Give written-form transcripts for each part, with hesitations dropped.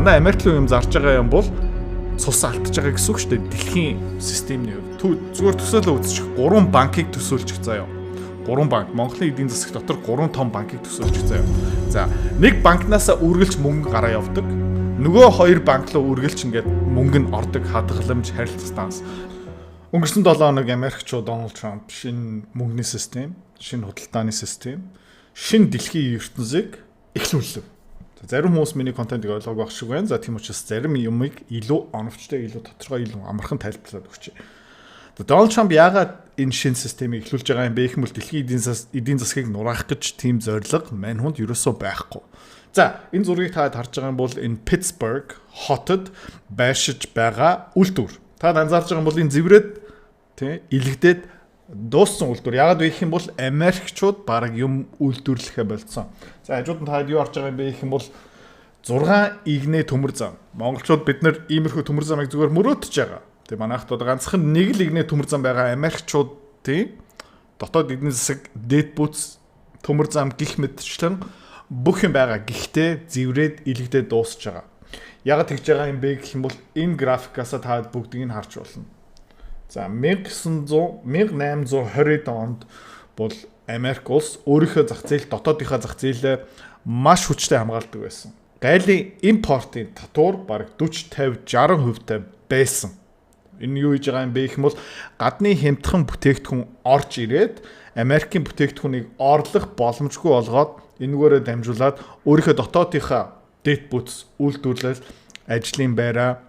дандаа Америк руу юм зарж байгаа юм бол цус алдчихж байгаа гэсэн үг шүү дээ. Дэлхийн системний зүгээр төсөөлөө үзчих 3 банкыг төсөөлчих заяа. 3 банк Монголын эдийн засаг дотор 3 том банкыг төсөөлчих заяа. За нэг банкнаас үргэлж мөнгө гараа явдаг. Нөгөө 2 банк руу үргэлж ингээд мөнгө нь ордог хадгаламж харилцаа станц. Өнгөрсөн 7 хоног Америкчууд Дональд Трамп шинэ мөнгөний систем, шинэ худалдааны систем, шинэ дэлхийн ертөнцийг эхлүүлв. Зарим хүмүүс миний контентыг ойлгоогүй байх шиг байна. За тийм учраас зарим юмыг илүү оновчтой, илүү тодорхой, илүү амархан тайлбарлаад өгчээ. Дональд Трамп яагаад энэ шинэ системийг эхлүүлж байгаа юм бэ гэх юм бол дэлхийн эдийн засгийг нураах гэж тийм зорилго мань хүнд ерөөсөө байхгүй. За энэ зургийг та харж байгаа юм бол энэ Питтсбург хотод байршиж байгаа үйлдвэр. Та анзаарж байгаа юм бол энэ зэврээд илэгдээд дууссан үйлдвэр. Яагаад вэ гэх юм бол Америкчууд баг юм үйлдвэрлэхэ болцсон. За хажууд нь та юу харж байгаа юм бэ гэх юм бол 6 игнэ төмөр зам. Монголчууд бид нар иймэрхүү төмөр замыг зүгээр мөрөөдөж байгаа. Тэгээ манайхд одоо ганцхан нэг л игнэ төмөр зам байгаа. Америкчууд дотоод эдийн засаг дэд бүтц төмөр зам гих мэтчлэн бүх юм байгаа. Гэхдээ зэврээд илэгдээд дуусч байгаа. Яагаад тэгж байгаа юм бэ гэх юм бол энэ графикаас та бүгдийг нь харж болно. За 1820 онд бол Америк улс өөрийнхөө зах зээл дотоодынхаа зах зээлээ маш хүчтэй хамгаалдаг байсан. Гайлын импортын татвар бараг 40, 50, 60% байсан. Энэ юу хийж байгаа юм бэ гэх юм бол гадны хямдхан бүтээгдэхүүн орж ирээд Америкийн бүтээгдэхүүнийг орлох боломжгүй болгоод энэгээрээ дамжуулаад өөрийнхөө дотоодынхаа дэд бүтц үйлдвэрлэл ажлын байраа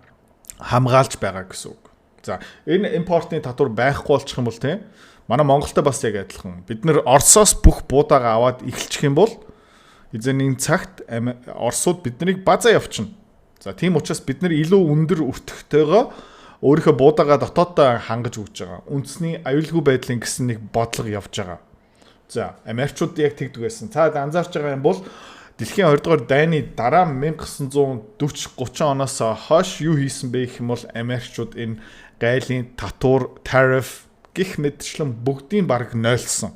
хамгаалж байгаа гэсэн үг. За энэ импортын татвар байхгүй болчих юм бол манай Монголтой бас яг адилхан. Бид нэр Оросоос бүх буудаага аваад эхэлчих юм бол эзэн энэ цагт Оросууд биднийг базаа явчихна. За тийм учраас бид нар илүү өндөр өртөгтэйгөө өөрийнхөө буудаага дотооддоо хангаж өгч байгаа. Үндэсний аюулгүй байдлын гэсэн нэг бодлого явж байгаа. За Америкчууд яг тэгдэг байсан. Та анзаарч байгаа юм бол Дэлхийн 2 дугаар дайны дараа 1940-30 оноос хойш юу хийсэн бэ гэх юм бол Америкчууд энэ гайлын татвар, тариф гих мэтчлэн бүгдийг баг нойлсон.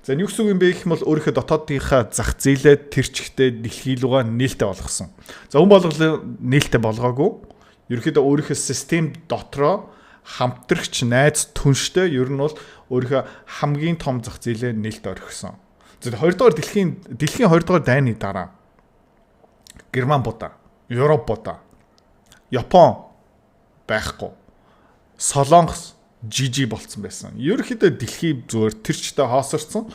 За энэ юу гэсэн үг юм бэ гэх юм бол өөрийнхөө дотоодынхаа зах зээлээ тэр чигтээ дэлхий рүүгээ нээлттэй болгосон. За хүн болгол нээлттэй болгоогүй. Ерөнхийдөө өөрийнхөө систем дотроо хамтрагч найз түнштэй ер нь бол өөрийнхөө хамгийн том зах зээлээ нээлттэй орхисон. За 2 дугаар дэлхийн 2 дугаар дайны дараа Герман буудаа, Европ буудаа, Япон байхгүй. Солонгос жижиг болцсон байсан. Ерөнхийдөө дэлхий зүгээр тэрчтэй хоосорсон.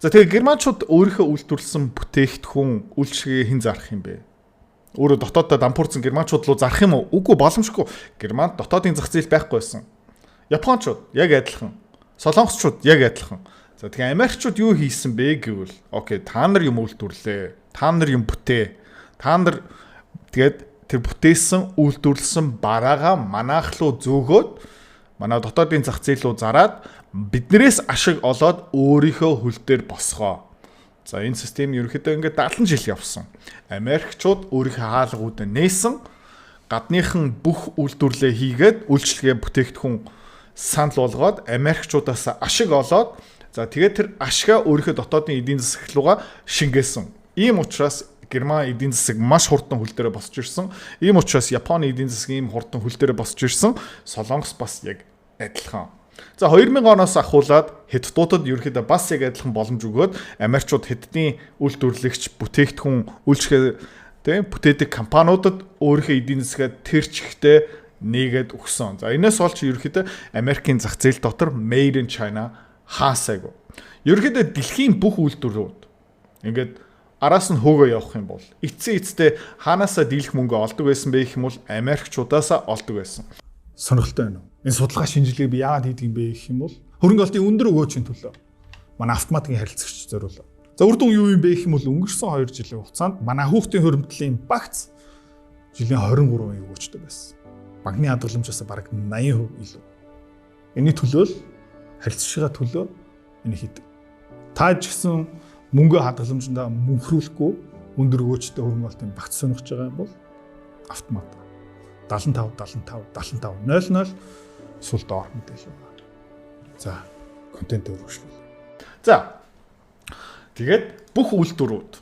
За тэгээ германчууд өөрийнхөө үйлдвэрлэсэн бүтээгдэхүүн үйлчлэгээ хэн зарах юм бэ? Өөрө дотооддоо дампуурсан германчууд руу зарах юм уу? Үгүй боломжгүй. Германд дотоодын зах зээл байхгүй байсан. Япончууд яг адилхан. Солонгосчууд яг адилхан. За тэгээ Америкчууд юу хийсэн бэ гэвэл окей, та нар юм үйлдвэрлээ. Та нар юм бүтээ. Та нар тэгээд тэр бүтээсэн үйлдвэрлэсэн бараагаа манайх руу зөөгөөд манай дотоодын зах зээл рүү зараад биднээс ашиг олоод өөрийнхөө хөл дээр босгоо. За энэ систем ерөнхийдөө ингээд 70 жил явсан. Америкчууд өөрийнхөө хаалгуудаа нээсэн, гадныхан бүх үйлдвэрлэлээ хийгээд үйлчлэгээ бүтээгдэхүүн санал болгоод Америкчуудаас ашиг олоод за тэгээд тэр ашгаа өөрийнхөө дотоодын эдийн засаг руугаа шингээсэн. Ийм учраас Герман эдийн засаг маш хурдан хөл дээрээ босч ирсэн. Ийм учраас Японы эдийн засаг ийм хурдан хөл дээрээ босч ирсэн. Солонгос бас яг адилхан. За 2000 оноос ахуулаад Хятадуудад ерөнхийдөө бас яг адилхан боломж өгөөд Америкчууд Хятадын үйлдвэрлэгч бүтээгдэхүүн үйлчлэгээ бүтээдэг компаниудад өөрийнхөө эдийн засгаа тэр чигтээ нээгээд өгсөн. За энэс олж ерөнхийдөө Америкийн зах зээл дотор Made in China хаасаагүй. Ерөнхийдөө дэлхийн бүх үйлдвэрүүд ингээд араас нь хөөгөө явах юм бол эцсийн ханаасаа дийлэх мөнгө олдог байсан бэ гэх юм бол Америкчуудаасаа олдог байсан. Сонирхолтой байна уу? Энэ судалгаа шинжилгээг би яагаад хийдэг юм бэ гэх юм бол хөрөнгө олтын өндөр өгөөчийн төлөө манай автоматикийн харилцагч зориулав. За үр дүн юу юм бэ гэх юм бол өнгөрсөн 2 жилийн хугацаанд манай хүүхдийн хөрөмтлийн багц жилийн 23% өгөөчтэй байсан. Банкны хадгаламжаас бараг 80% илүү. Энэний төлөө л харилцагчийн төлөө энэ хийдэг. Та ч гэсэн мөнгө хадгаламжиндаа мөнхрүүлэхгүй өндөр өгөөчтэй хөрөнгө олтын багц сонирхож байгаа юм бол автомат 75 00 эсвэл доор мэдээлэл байна. За, контент өргөжлөл. За. Тэгээд бүх үйлдвэрүүд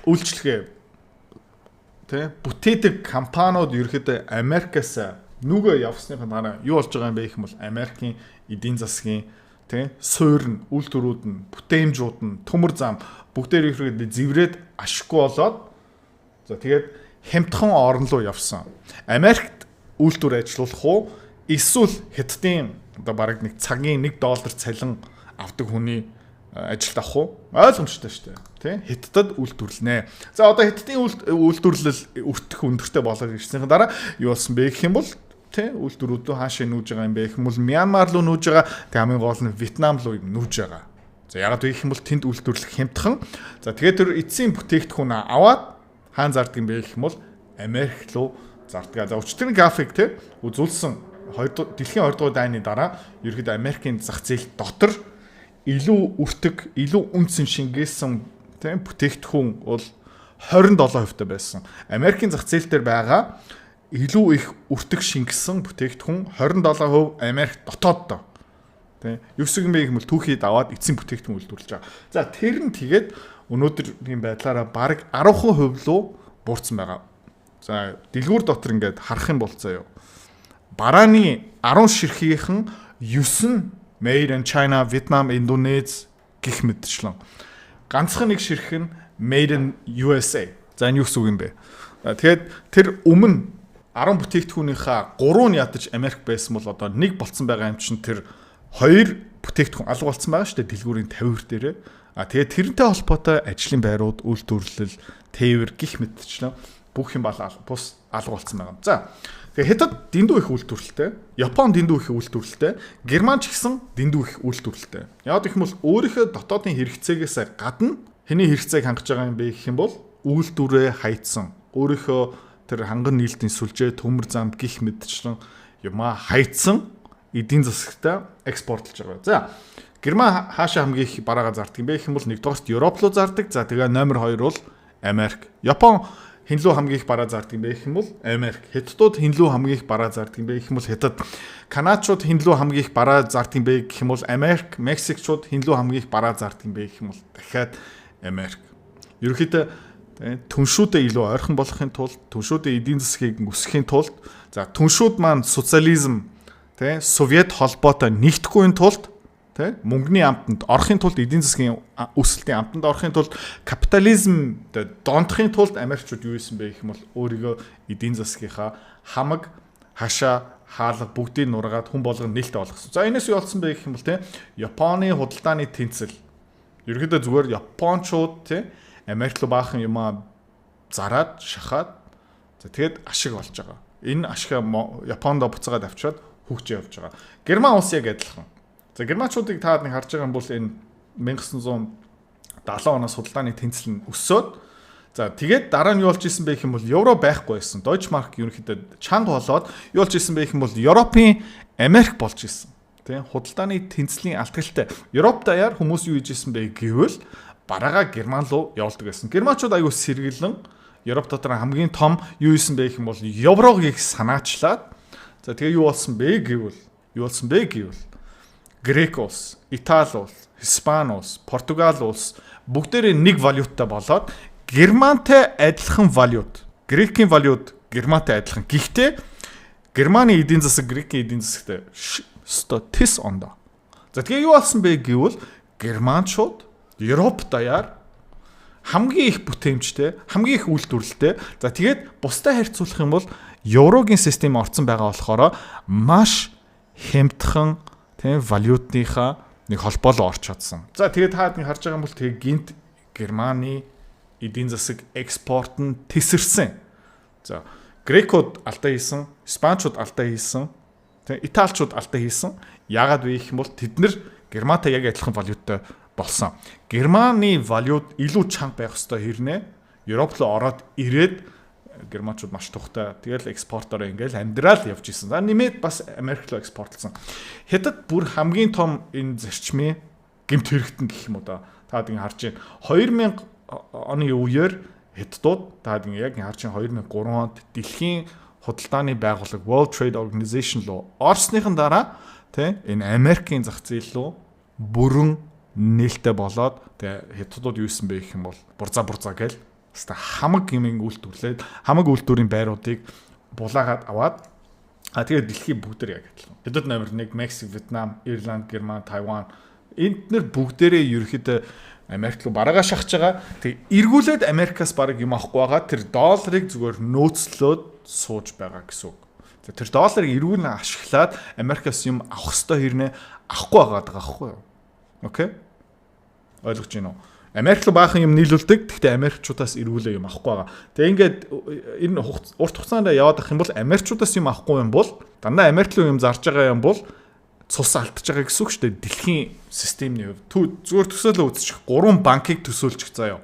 үйлчлэгээ тий бүтээдэг компаниуд ерөөхдөө Америкаас нүгөө явсныхаа дараа юу болж байгаа юм бэ гэх юм бол Америкийн эдийн засгийн тий суурь нь, үйлдвэрүүд нь, бүтээмжүүд нь, төмөр зам бүгдээр ерөөхдөө зэврээд ашиггүй болоод за тэгээд хямдхан орон руу явсан. Америкт үйлдвэр ажиллуулах уу эсвэл Хятадын одоо бараг нэг цагийн $1 цалин авдаг хүний ажилд авах уу? Ойлгомжтой шүү дээ. Тэ? Хятадд үйлдвэрлэнэ. За одоо Хятадын үйлдвэрлэл өртөх өндөртэй болоод ирснийхэн дараа юу болсон бэ гэх юм бол тэ үйлдвэрүүд хаашаа нүүж байгаа юм бэ гэх юм бол Мянмар руу нүүж байгаа. Тэг хамгийн гол нь Вьетнам руу нүүж байгаа. За ягаад вэ гэх юм бол тэнд үйлдвэрлэх хямдхан. За тэгээд тэр эцсийн бүтээгдэхүүн аваад хаан зардаг юм бэ гэх юм бол Америк руу зардаг. За өчтөрийн график тэ үзүүлсэн дэлхийн 2 дугаар дайны дараа ерөөд Америкийн зах зээл дотор илүү үртэг, илүү үнцэн шингээсэн тийм бүтээгдэхүүн бол 27% байсан. Америкийн зах зээл дээр байгаа илүү их үртэг шингэсэн бүтээгдэхүүн 27% Америк дотооддоо. Тийм. Юу гэсэн бэ гэвэл түүхийд аваад эцсийн бүтээгдэхүүн үйлдвэрлэж байгаа. За тэр нь тэгээд өнөөдрийн байдлаараа бараг 10% руу буурсан байгаа. За дэлгүүр дотор ингээд харах юм бол заяа. Барааны 10 ширхгийнхэн 9 нь Made in China, Vietnam, Indonesia гэх мэтчлэн. Ганцхан нэг ширхэг нь Made in USA. За энэ юу гэсэн үг юм бэ? Тэгээд тэр өмнө 10 бүтээгдэхүүнийхээ 3 нь ядаж Америк байсан бол одоо нэг болцсон байгаа юм чинь тэр 2 бүтээгдэхүүн алга болцсон байгаа шүү дээ дэлгүүрийн 50 дээрээ. Тэгээд тэрнтэй холбоотой ажлын байрууд, үйлдвэрлэл, тээвэр гэх мэтчлэн бүх юм бус алга болцсон байгаа. За тэгээ Хятад дэндүү их үйлдвэрлэлтэй, Япон дэндүү их үйлдвэрлэлтэй, Герман ч гэсэн дэндүү их үйлдвэрлэлтэй. Яг гэх юм бол өөрийнхөө дотоодын хэрэгцээгээс гадна хэний хэрэгцээг хангаж байгаа юм бэ гэх юм бол үйлдвэрээ хайцсан. Өөрийнхөө тэр ханган нийлтийн сүлжээ, төмөр зам гих мэдчлэн юмаа хайцсан эдийн засагтаа экспортлж байгаа. За Герман хаашаа хамгийн их бараагаа зардаг юм бэ гэх юм бол нэгдүгээрт Европ руу зардаг. За тэгээ номер 2 бол Америк. Япон хинлүү хамгийн их бараа зардаг юм бэ гэх юм бол Америк. Хятадууд хинлүү хамгийн их бараа зардаг юм бэ гэх юм бол Хятад. Канадчууд хинлүү хамгийн их бараа зардаг юм бэ гэх юм бол Америк. Мексикчууд хинлүү хамгийн их бараа зардаг юм бэ гэх юм бол дахиад Америк. Ерөнхийдөө түншүүдээ илүү ойрхон болохын тулд, түншүүдийн эдийн засгийг өсгөхийн тулд, за түншүүд маань социализм, Совет холбоотой нэгдэхүйн тулд, мөнгөний амтанд орохын тулд, эдийн засгийн өсөлтийн амтанд орохын тулд, капитализмд донтохын тулд Америкчууд юу хийсэн бэ гэх юм бол өөрийгөө эдийн засгийнхаа хамаг хашаа хаалга бүгдийг нургаад хүн болгон нээлттэй болгосон. За энэс юу болсон бэ гэх юм бол Японы худалдааны тэнцэл. Ерөнхийдөө зүгээр Япончууд Америк руу баахан юмаа зараад шахаад за тэгээд ашиг болж байгаа. Энэ ашиг Японд буцаагаад авчираад хөгжиж явж байгаа. Герман улс яг адилхан. За германчуудыг таад нэг харж байгаа юм бол энэ 1970 оноос худалдааны тэнцэл нь өссөөд за тэгээд дараа нь юу болж исэн бэ гэх юм бол евро байхгүй байсан. Deutschmark ерөнхийдөө чанга болоод юу болж исэн бэ гэх юм бол Европын Америк болж исэн. Тэ худалдааны тэнцлийн алтгалтай. Европ даяар хүмүүс юу хийж исэн бэ гэвэл бараагаа Герман руу явуулдаг байсан. Германчууд аягүй сэргэлэн Европ дотор хамгийн том юу исэн бэ гэх юм бол еврог их санаачлаад за тэгээ юу болсон бэ гэвэл Грек улс, Итали улс, Испани улс, Португал улс бүгдээрээ нэг валюттай болоод Германтай адилхан валют. Грекийн валют Германтай адилхан. Гэхдээ Германы эдийн засаг Грекийн эдийн засагтай тис ондоо. За тэгээ юу болсон бэ гэвэл германчууд Европ даяар хамгийн их бүтээмжтэй, хамгийн их үйлдвэрлэлтэй. За тэгээд бусдаа харьцуулах юм бол еврогийн систем орцсон байгаа болохоор маш хямдхан валютынхаа нэг холбоолоо орч чадсан. За тэгээд таад нэг харж байгаа юм бол тэгээд гинт Германы эдийн засаг экспорт нь тесэрсэн. За грекууд алдаа хийсэн, испанчууд алдаа хийсэн, италичууд алдаа хийсэн. Яагаад вэ гэх юм бол тэд нэр Германтай яг адилхан валюттай болсон. Германы валют илүү чанга байх ёстой хэрнээ Европ руу ороод ирээд германчууд маш тухтай. Тэгэл экспортороо ингээл амьдрал явж исэн. За нэмээд бас Америк руу экспортлсон. Хятад бүр хамгийн том энэ зарчмын гэмт хэрэгтэн гэх юм уу да. Таад ингэ харж байна. 2000 оны үеэр Хятадууд таад ингэ яг харж байна 2003 онд дэлхийн худалдааны байгууллага World Trade Organization руу орсныхан дараа энэ Америкийн зах зээл рүү бүрэн нээлттэй болоод тэгээ Хятадууд юу исэн бэ гэх юм бол бурзаа гээл Хаста хамаг юмын үйлдвэрлээд хамаг үйлдвэрийн байруудыг булаагаад аваад тэгээд дэлхийн бүгдээр яг адилхан. Хэдүүд номер 1 Мексик, Вьетнам, Ирланд, Герман, Тайван энд нэр бүгдээрээ ерөөхдөө Америк руу бараагаа шахаж байгаа. Тэг эргүүлээд Америкаас бараг юм авахгүй байгаа. Тэр долларыг зүгээр нөөцлөөд сууж байгаа гэсэн үг. Тэр долларыг эргүүлэн ашиглаад Америкаас юм авах хэвээр хэрнээ авахгүй байгаа байхгүй юу? Окей? Ойлгож байна уу? Америк руу баахан юм нийлүүлдэг. Гэхдээ Америкчуудаас эргүүлээ юм авахгүй байгаа. Тэгээ ингээд энэ урт хугацаанд яваад ах юм бол Америкчуудаас юм авахгүй юм бол дандаа Америк руу юм зарж байгаа юм бол цус алдчихж байгаа гэсэн үг шүү дээ. Дэлхийн системний хувьд зүгээр төсөөлөө үзчих. 3 банкыг төсөөлчих заяа.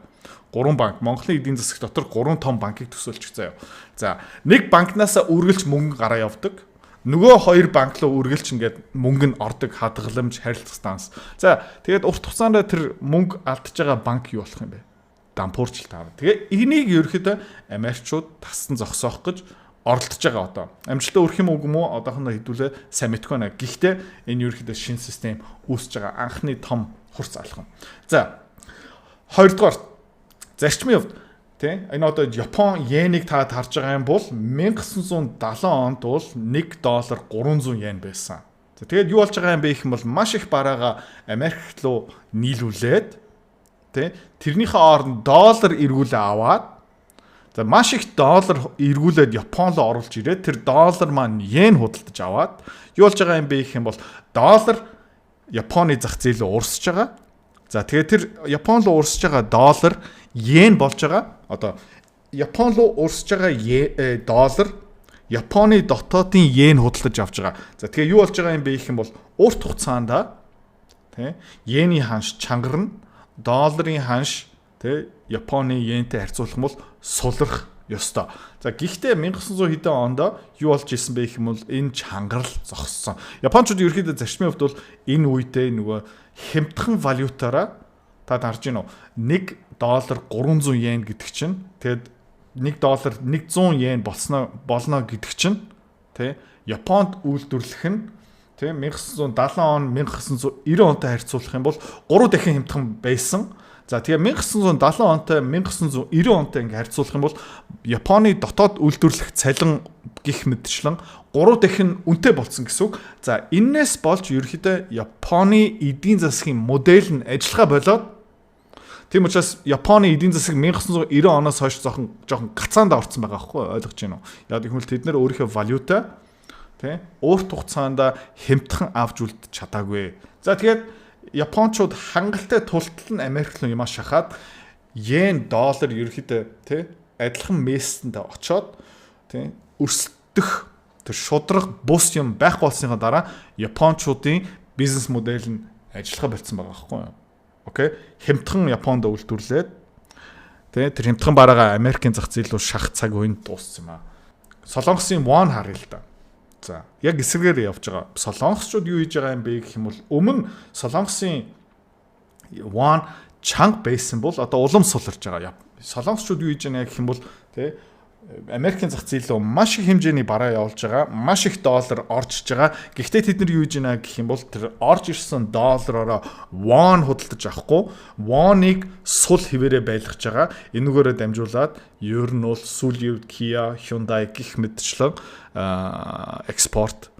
3 банк Монголын эдийн засаг дотор 3 том банкыг төсөөлчих заяа. За, нэг банкнаас үргэлж мөнгө гараа явдаг. Нөгөө 2 банк руу үргэлж ингээд мөнгө нь ордог хадгаламж харилцах станс. За, тэгээд урт хугацаанд тэр мөнгө алдчихж байгаа банк юу болох юм бэ? Дампуурч таа. Тэгээ энийг ерөөхдөө Америкчууд тассан зогсоох гэж оролдож байгаа одоо. Амжилтаа өрөх юм уу үгүй мүү одоохондоо хэдүүлээ сайн мэдгүй байна. Гэхдээ энэ ерөөхдөө шинэ систем үүсэж байгаа анхны том хурц алхам. За, хоёрдугаар зарчмын хувьд тий энэ одоо Япон йенийг та харж байгаа юм бол 1970 онд бол $1 300 йен байсан. За тэгээд юу болж байгаа юм бэ гэх юм бол маш их бараага Америк руу нийлүүлээд тий тэрнийхээ оронд доллар эргүүлээ аваад за маш их доллар эргүүлээд Япон руу оруулж ирээд тэр доллар маань йен худалдаж аваад юу болж байгаа юм бэ гэх юм бол доллар Японы зах зээлээ урсж байгаа. За тэгээд тэр Япон руу урсж байгаа доллар йен болж байгаа. Одоо Япон руу урсж байгаа доллар Японы дотоодын йен худалдаж авч байгаа. За тэгээ юу болж байгаа юм бэ гэх юм бол урт хугацаанд тий йений ханш чангарна, долларын ханш тий Японы йентэй харьцуулах юм бол сулрах ёстой. За гэхдээ 1900 хэдэн онд юу болж исэн бэ гэх юм бол энэ чангарал зогссон. Япончууд ерөөхдөө зарчмын хувьд бол энэ үедээ нөгөө хямдхан валютаараа та харж байна уу? $1 300 йен гэдэг чинь тэгэд $1 100 йен болно гэдэг чинь тий Японд үйлдвэрлэх нь тий 1970 он 1990 онтой харьцуулах юм бол 3 дахин хямдхан байсан. За тэгээ 1970 онтой 1990 онтой ингээ харьцуулах юм бол Японы дотоод үйлдвэрлэх цалин гих мэтчлэн 3 дахин үнэтэй болсон гэсэн үг. За энээс болж ерөөхдөө Японы эдийн засгийн модель нь ажиллахаа болоод тийм учраас Японы эдийн засаг 1990 оноос хойш жоохон гацаанд орсон байгаа байхгүй ойлгож байна уу? Яг гэвэл тэд нэр өөрийнхөө валюта тий урт хугацаанд хямдхан авч үлдэж чадаагүй. За тэгээд Япончууд хангалттай тултал нь Америк руу юм шахаад йен доллар ерөөхдөө тий адилхан мессэнд очоод тий өрсөлдөх тэр шудраг бус юм байх болсныхаа дараа Япончуудын бизнес модель нь ажиллахаа болцсон байгаа байхгүй юу? Окей. Хямдхан Японд үйлдвэрлээд тий тэр хямдхан бараагаа Америкийн зах зээл рүү шах цаг үеийн дууссан юм аа. Солонгосын вон харъя л да. За яг эсрэгээр явж байгаа. Солонгосчууд юу хийж байгаа юм бэ гэх юм бол өмнө Солонгосын вон чанга байсан бол одоо улам суларж байгаа. Солонгосчууд юу хийж байгаа гэх юм бол тий Америкийн зах зээл рүү маш их хэмжээний бараа явуулж байгаа, маш их доллар орж иж байгаа. Гэхдээ тэд нар юу хийж байна гэх юм бол тэр орж ирсэн доллараараа вон худалдаж авахгүй, воныг сул хിവэрэ байлгаж байгаа. Энүүгээрээ дамжуулаад ер нь бол сүүлийн үед Kia, Hyundai гих мэтчлэн экспорт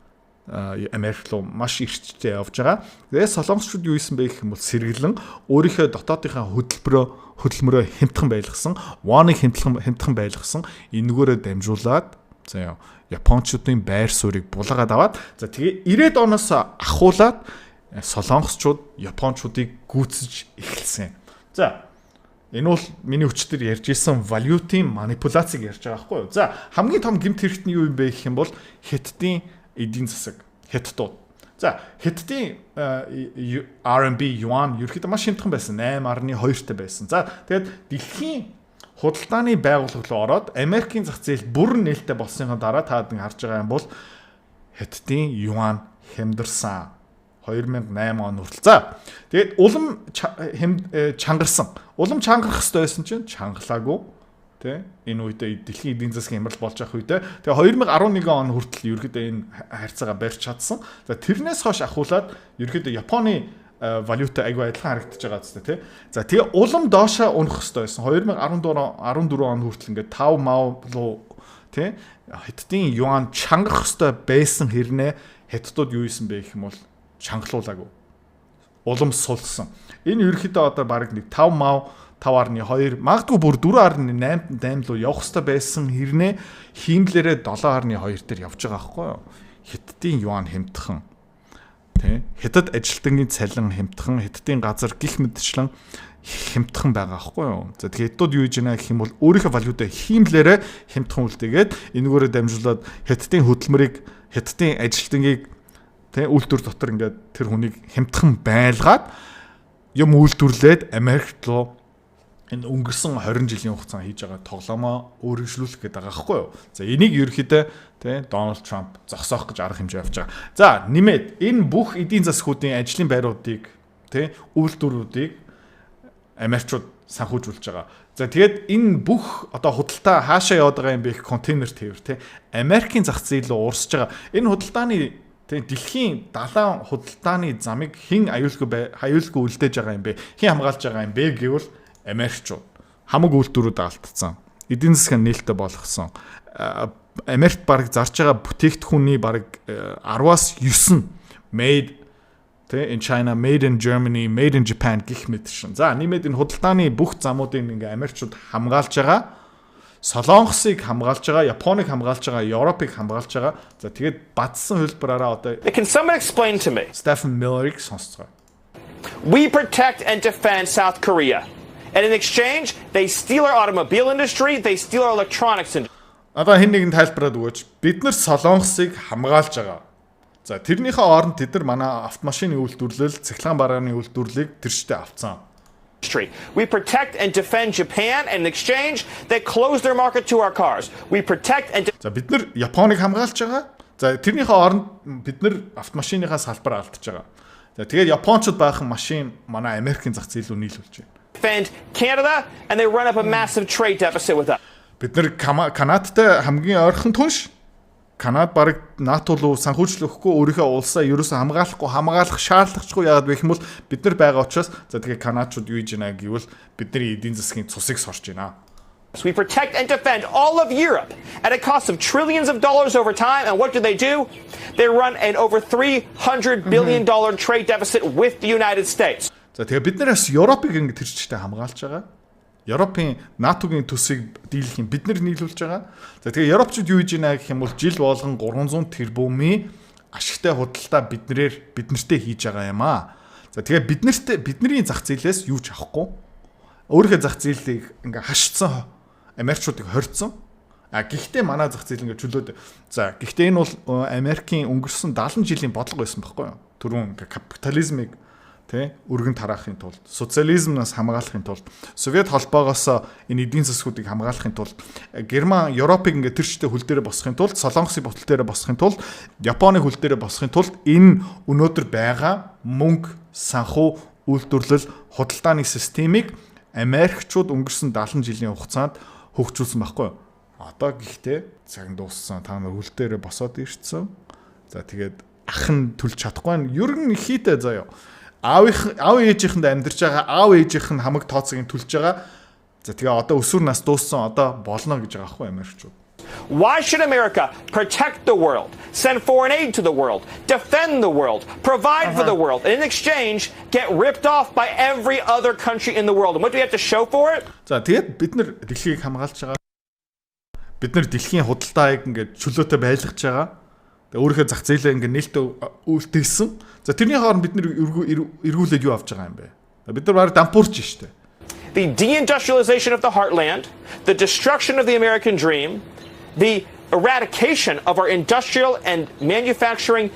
Америк руу маш эрчтэй явж байгаа. Тэгээ солонгосчууд юу хийсэн бэ гэх юм бол сэргэлэн өөрийнхөө дотоодынхаа хөдөлмөрөө хямдхан байлгасан, воныг хямдхан байлгасан. Энэгээрээ дамжуулаад за Япончуудын байр суурийг булаагаад аваад за тэгээ 90-ад оноос ахуулаад солонгосчууд Япончуудыг гүйцэж эхэлсэн. За энэ бол миний өчтөр ярьж исэн валютын манипуляцийг ярьж байгаа байхгүй юу? За хамгийн том гэмт хэрэгт нь юу юм бэ гэх юм бол Хятадын эдийн засаг, Хятадууд. За Хятадын RMB юан ерөөхдөө маш хямдхан байсан. 8.2-тай байсан. За тэгээд дэлхийн худалдааны байгууллага руу ороод Америкийн зах зээл бүрэн нээлттэй болсныхаа дараа та харж байгаа юм бол Хятадын юан хямдарсан. 2008 он хүртэл. За тэгээд улам чангарсан. Улам чангарах хэрэгтэй байсан чинь чангалаагүй. Тэ энэ үедээ дэлхийн эдийн засгийн хямрал болж байх үедээ тэгээ 2011 он хүртэл ерөөхдөө энэ харьцаагаа барьж чадсан. За тэрнээс хойш ахуулаад ерөөхдөө Японы валюта айгүй адилхан харагдаж байгаа зү тий. За тэгээ улам доошоо унах хэрэгтэй байсан. 2014 он хүртэл ингээд 5 мав руу тий Хятадын юан чангах хэрэгтэй байсан хэрнээ Хятадууд юу исэн бэ гэх юм бол чангалуулаагүй. Улам сулсан. Энэ ерөөхдөө одоо баг нэг 5 мав 5.2 магадгүй бүр 4.8 руу явах хэрэгтэй байсан хэрнээ хиймлэрээ 7.2 дээр явж байгаа байхгүй юу? Хятадын юан хямдхан тий Хятад ажилтнгийн цалин хямдхан, Хятадын газар гих мэдчлэн хямдхан байгаа байхгүй юу? За тэгээд Хятадууд юу хийж байна гэх юм бол өөрийнхөө валюта хиймлэрээ хямдхан үлдээгээд энэгээрээ дамжуулаад Хятадын хөдөлмөрийг Хятадын ажилтнгийг тий үйлдвэр дотор ингээд тэр хүнийг хямдхан байлгаад юм үйлдвэрлээд Америкт руу энэ өнгөрсөн 20 жилийн хугацаанд хийж байгаа тоглоомоо өөрчлүүлэх гээд байгаа байхгүй юу. За энийг ерөөхдөө тий Дональд Трамп зогсоох гэж арга хэмжээ авч байгаа. За нэмээд энэ бүх эдийн засгуудын ажлын байруудыг тий үйлдвэрүүдийг Америкчууд санхүүжүүлж байгаа. За тэгээд энэ бүх одоо худалдаа хаашаа яваад байгаа юм бэ гэх контейнер тээвэр тий Америкийн зах зээл рүү уурсж байгаа. Энэ худалдааны тий дэлхийн 70 худалдааны замыг хэн аюулгүй үлдээж байгаа юм бэ? Хэн хамгаалж байгаа юм бэ гэвэл Америкчууд хамаг үйлдвэрүүд алдсан. Эдийн засгийн нээлттэй болгосон. Америкт баг зарж байгаа бүтээгдэхүүний баг 10-аас 9 made in China, made in Germany, made in Japan гэх мэт шин. За нэмээд энэ худалдааны бүх замуудыг ингээ Америкчууд хамгаалж байгаа. Солонгосыг хамгаалж байгаа, Японыг хамгаалж байгаа, Европыг хамгаалж байгаа. За тэгээд бадсан хөлбөрөөрөө одоо Can someone explain to me? Stephen Millerыг сонсцгоо. We protect and defend South Korea. And in exchange, they steal our automobile industry, they steal our electronics industry. Одоо хэн нэгэн тайлбараад өгөөч. Бид нар Солонгосыг хамгаалж байгаа. За тэрнийхээ оронд тэд нар манай автомашины үйлдвэрлэл, цахилгаан барааны үйлдвэрлэлийг тэрштэй авцсан. We protect and defend Japan, and in exchange, they close their market to our cars. We protect and За бид нар Японыг хамгаалж байгаа. За тэрнийхээ оронд бид нар автомашиныхаа салбар алдж байгаа. За тэгээд Япончууд баахан машин манай Америкийн зах зээл рүү нийлүүлж байна. defend Canada, and they run up a massive trade deficit with us. Бид нар Канадтай хамгийн ойрхон түнш Канад бараг НАТО руу санхүүжлөхгүй өөрийнхөө улсаа ерөөсөө хамгаалах шаардлагагүй яагаад вэ гэвэл бид нар байгаа учраас за тэгээ канадчууд юу хийж байна гэвэл бидний эдийн засгийн цусыг сорж байна. We protect and defend all of Europe at a cost of trillions of dollars over time, and what do? They run an over $300 billion trade deficit with the United States. За тэгээ бид нараас Европыг ингэ тэрчтэй хамгаалж байгаа. Европын НАТОгийн төсвийг дийлэх юм бид нар нийлүүлж байгаа. За тэгээ Европчууд юу хийж байна гэх юм бол жил болгон 300 тэрбумын ашигтай худалдаа биднэртэй хийж байгаа юм аа. За тэгээ бидний зах зээлээс юу ч авахгүй. Өөрийнхөө зах зээлийг ингээ хашцсан Америкчуудыг хорьцсон. Гэхдээ манай зах зээл ингээ чөлөөд. За гэхдээ энэ бол Америкийн өнгөрсөн 70 жилийн бодлого байсан байхгүй юу? Түрүүн капитализмыг өргөн тараахын тулд, социализмнаас хамгаалахын тулд, Совет холбоогоос энэ эдийн засгуудыг хамгаалахын тулд, Герман, Европыг ингээ тэрчтэй хөл дээрээ босхын тулд, Солонгосыг ботал дээрээ босхын тулд, Японыг хөл дээрээ босхын тулд энэ өнөөдөр байгаа мөнгө, санхүү, үйлдвэрлэл, худалдааны системийг Америкчууд өнгөрсөн 70 жилийн хугацаанд хөгжүүлсэн байхгүй юу? Одоо гэхдээ цаг дууссан, та нар хөл дээрээ босоод ирсэн. За тэгээд ахын төлж чадахгүй нь ер нь хийтэй заяа. Аав ээжийнхэнд амьдарч байгаа аав ээжийнх нь хамаг тооцоог төлж байгаа. За тэгээ одоо өсвөр нас дууссан одоо болно гэж байгаа хгүй Америкчууд. Why should America protect the world, send foreign aid to the world, defend the world, provide for the world, and in exchange get ripped off by every other country in the world? And what do we have to show for it? За тэгээд бид нар дэлхийг хамгаалж байгаа. Бид нар дэлхийн худалдааг ингээд чөлөөтэй байлгаж байгаа. Өөрийнхөө зах зээлээ ингээ нээлттэй үлдээсэн. За тэрний хооронд бид нэр эргүүлээд юу авч байгаа юм бэ? Бид нар бараг дампуурч штэ. The deindustrialization of the heartland, the destruction of the American dream, the eradication of our industrial and manufacturing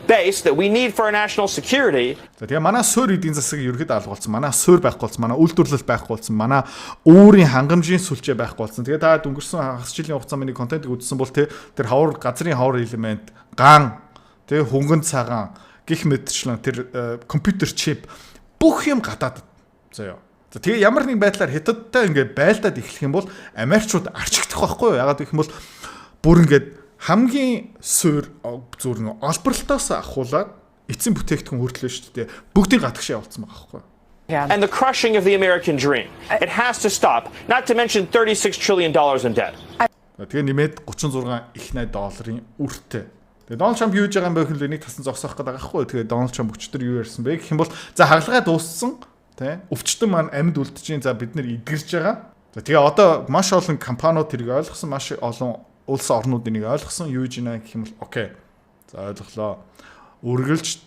base that we need for our national security. За тэгээ манай суурь эдийн засаг ерөөд алгуулсан. Манай суурь байхгүй болсон, манай үйлдвэрлэл байхгүй болсон, манай өөрийн хангамжийн сүлжээ байхгүй болсон. Тэгээ та өнгөрсөн хагас жилийн хугацаанд миний контентыг үзсэн бол тэр хавар газрын хавар элемент, ган, тэгээ хөнгөн цагаан гих мэтчлэн тэр компьютер чип бүх юм гадаад заяа. За тэгээ ямар нэг байдлаар хятадтай ингээ байлдаад эхлэх юм бол Америкчууд арчигдах байхгүй юу? Ягаад гэх юм бол бүр ингээд хамгийн суурь зүгээр нэг олборлолтоос ахуулаад эцсийн бүтээгдэхүүн хүртэл шүү дээ. Бүгдийг гадагшаа явуулсан байгаа байхгүй. And the crushing of the American dream. It has to stop. Not to mention $36 trillion in debt. Тэгээ нэмээд 36 их найд долларын үртэй. Тэгээ Дональд Трамп юу хийж байгаа юм бэ гэхэл энийг тасан зогсоох гэдэг байгаа байхгүй. Тэгээ Дональд Трамп өчтөр юу ярьсан бэ гэх юм бол за хагалгаа дууссан тий өвчтөн маань амьд үлдчихээн за бид нэр эдгэрж байгаа. За тэгээ одоо маш олон компаниуд тэрийг ойлгосон, маш олон улс орнууд энийг ойлгосон. Юу хийж байна гэх юм бол окей. За ойлголоо. Үргэлж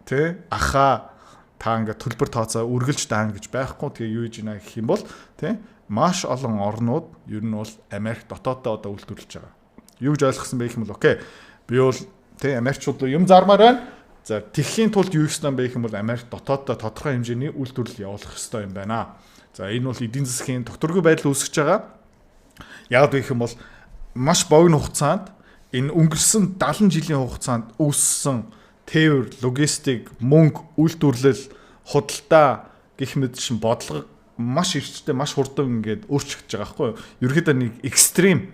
тий ахаа та ингээд төлбөр тооцоо үргэлж даана гэж байхгүй. Тэгээ юу хийж байна гэх юм бол тий маш олон орнууд ер нь бол Америк дотооддоо одоо үйлдвэрлэж байгаа. Юу гэж ойлгосон бэ гэх юм бол окей. Би бол тий Америкчууд руу юм зармаар байна. За тэгхийн тулд юу хийсэн бэ гэх юм бол Америк дотооддоо тодорхой хэмжээний үйлдвэрлэл явуулах ёстой юм байна. За энэ бол эдийн засгийн докторгүй байдал үүсгэж байгаа. Яг гэх юм бол маш богино хугацаанд энэ өнгөрсөн 70 жилийн хугацаанд үүссэн тээвэр, логистик, мөнгө, үйлдвэрлэл, худалдаа гэх мэт шин бодлого маш эрчтэй, маш хурдан ингээд өөрчлөгдөж байгаа байхгүй юу? Ерөнхийдөө нэг экстрим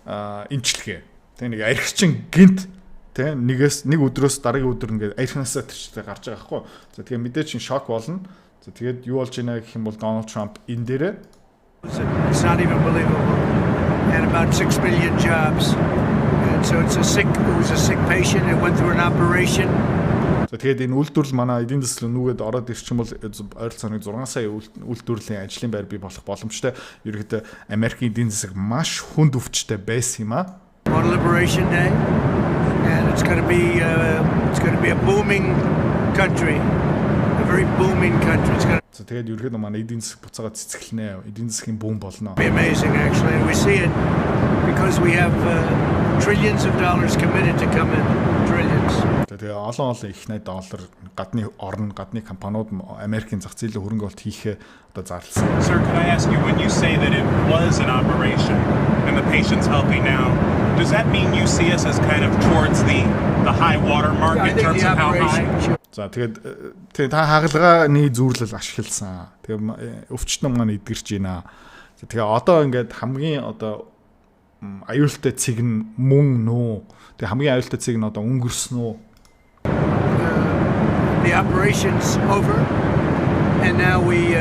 эмчилгээ. Тэ нэг архичин гинт тэ нэг өдрөөс дараагийн өдөр ингээд архинасаа тэрчтэй гарч байгаа байхгүй юу? За тэгээ мэдээж ин шок болно. За тэгээд юу болж байна гэх юм бол Дональд Трамп энэ дээрээ It's not even believable. And about 6 million jobs. And so it was a sick patient. It went through an operation. За тэгээд энэ үйлдвэрлэл манай эдийн засгийн нүгэд ороод ирчих юм бол ойролцоогоор 6 сая үйлдвэрлэлийн ажлын байр бий болох боломжтой. Ерөнхийдөө Америкийн эдийн засаг маш хүнд өвчтэй байсан юм аа. On Liberation Day, and it's going to be a booming country, a very booming country. It's going to За тэгээд ерөнхийдөө манай эдийн засаг буцаага цэцгэлнэ. Эдийн засгийн бүүн болно. be amazing, actually. And we see it because we have trillions of dollars committed to come in. Trillions. Тэгээ олон их найд доллар гадны орн, гадны компаниуд Америкийн зах зээлийн хөрөнгө оруулалт хийхээ одоо зарласан. Sir, can I ask you, when you say that it was an operation and the patient's healthy now, does that mean you see us as kind of towards the high water mark I in think terms the of how operation. high? За тэгээд та хагалгааны зүүрлэл ашигласан. Тэгээ өвчтөн маань эдгэрч байна. За тэгээ одоо ингээд хамгийн одоо аюултай цэг нь мөн нөө. Тэгээ хамгийн аюултай цэг нь одоо өнгөрсөн үү? The operation's over, and now we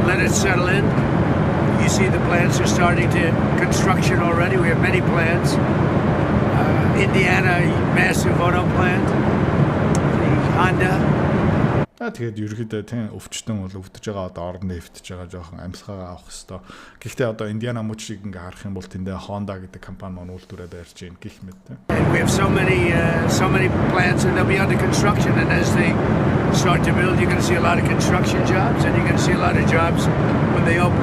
let it settle in. You see the plants are starting to construction already. We have many plants. Indiana, massive auto plant. The Honda. Тэгээд ерөөдөө тийм өвчтөн бол өвдөж байгаа одоо орнд нэвтэж байгаа жоохон амьсгаагаа авах хэвээр. Гэхдээ одоо Индиана мужийг ингээ харах юм бол тэндээ Honda гэдэг компани маань үйлдвэрээ барьж байна гэх мэт тийм. And we have so many plants, and they'll be under construction. And as they start to build, you're going to see a lot of construction jobs, and you're going to see a lot of jobs when they open.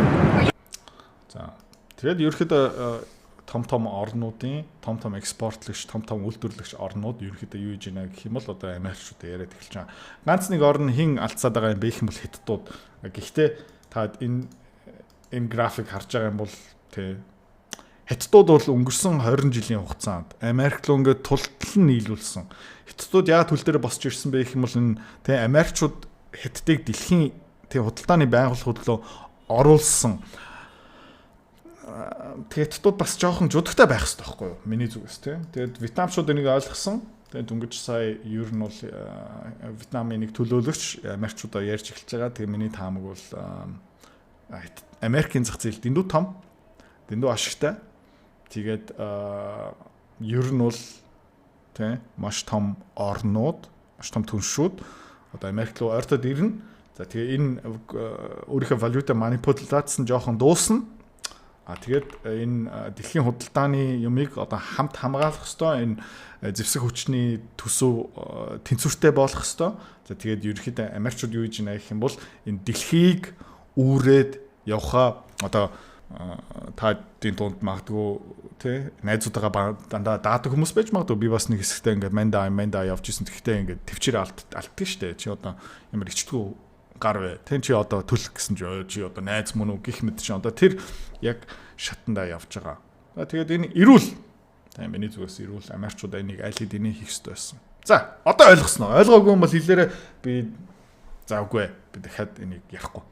За тэгээд ерөөдөө том орнуудын том экспортлогч, том үйлдвэрлэгч орнууд ерөөхдөө юу хийж байна гэх юм бол одоо Америкчууд яриад эхэлж байгаа. Ганц нэг орн хин алдсаад байгаа юм бэ гэх юм бол Хятадууд. Гэхдээ та энэ график харж байгаа юм бол тий Хятадууд бол өнгөрсөн 20 жилийн хугацаанд Америк руу ингээд тултал нь нийлүүлсэн. Хятадууд яагаад төл дээр босч ирсэн бэ гэх юм бол энэ тий Америкчууд Хятадыг дэлхийн тий худалдааны байгууллагууд руу оруулсан. Тэгээд Хятадууд бас жоохон жудагтай байх хэрэгтэй байхгүй юу? Миний зүгээс тийм. Тэгээд Вьетнамчууд энийг ойлгосон. Тэгээд дөнгөж сая ер нь бол Вьетнамын нэг төлөөлөгч Америкчуудаа ярьж эхэлж байгаа. Тэгээд миний таамаг бол Америкийн зах зээл дэндүү том, дэндүү ашигтай. Тэгээд ер нь бол тийм маш том орнууд, маш том түншүүд одоо Америк руу ойртоод ирнэ. За тэгээ энэ өөрийнхөө валюта манипуляцсан жоохон дуусна. Тэгээд энэ дэлхийн худалдааны юмыг одоо хамт хамгаалах хэвээр энэ зэвсэг хүчний төсөв тэнцвэртэй болох хэвээр. За тэгээд ерөнхийдөө Америкчууд юу хийж байна гэх юм бол энэ дэлхийг үүрээд явхаа одоо таадын тунд магадгүй тий найзуудаа дандаа даадаг хүмүүс байж магадгүй. Би бас нэг хэсэгтээ ингээд манда явж исэн. Тэгэхдээ ингээд төвчээр алддаг штэ. Чи одоо ямар ичтгүү гар вэ? Тэн чи одоо төлөх гэсэн чи одоо найз мөн үү гэх мэт чи одоо тэр яг шатандаа явж байгаа. Тэгээд энэ эрүүл тийм миний зүгээс эрүүл Америкчууд энийг аль хэдийн хийх ёстой байсан. За одоо ойлгосноо. Ойлгоогүй юм бол хэлээрээ би завгүй. Би дахиад энийг ярихгүй.